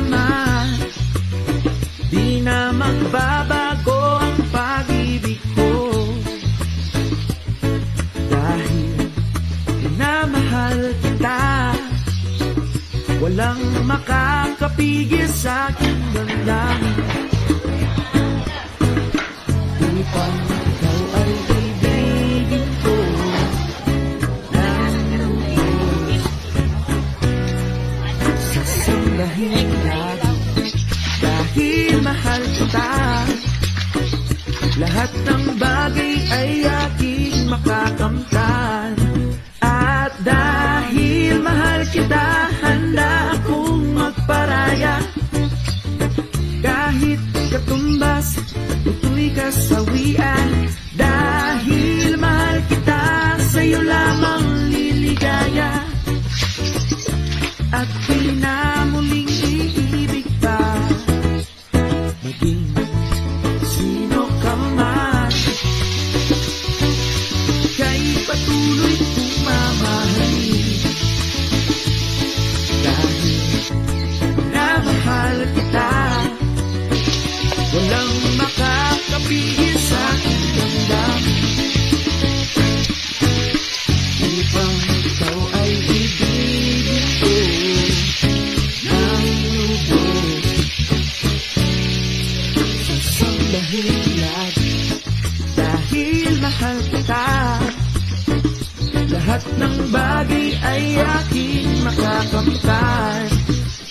man, di na magbabago ang pag-ibig ko. Dahil minamahal kita, walang makakapigil sa aking damdamin. Upang ikaw ay ibigin ko ng lubos, sasambahin lagi dahil mahal kita. Lahat ng bagay ay aking makakamtan. At dahil mahal kita, handa akong magparaya. Kahit katumbas, ito'y kasawian. Dahil mahal kita, sa'yo lamang liligaya. At di na muling iibig pa, maging sino ka man. Ika'y patuloy kong mamahalin. Dahil minamahal kita, walang makakapigil sa aking damdamin. Upang ikaw ay ibigin ko ng lubos, sasambahin lagi dahil mahal kita. Lahat ng bagay ay aking makakamtan.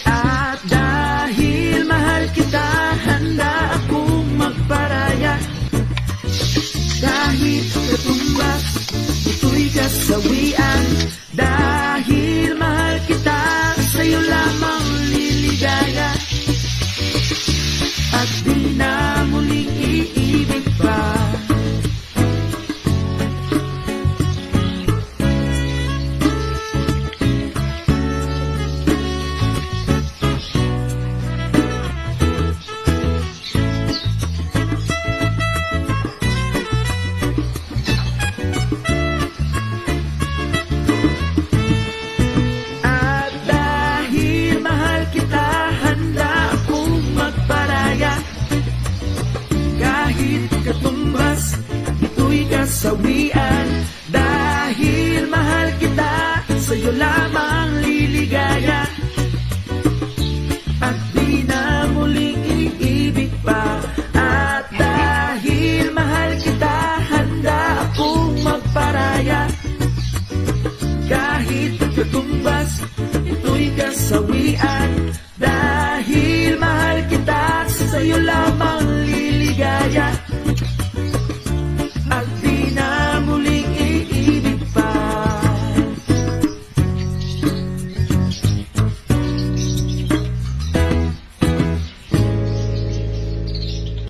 At dahil mahal kita, handa akong magparaya. Kahit katumbas, ito'y kasawian. Dahil mahal kita, sa'yo lamang liligaya. At di na muling iibig pa. Katumbas, ito'y kasawian.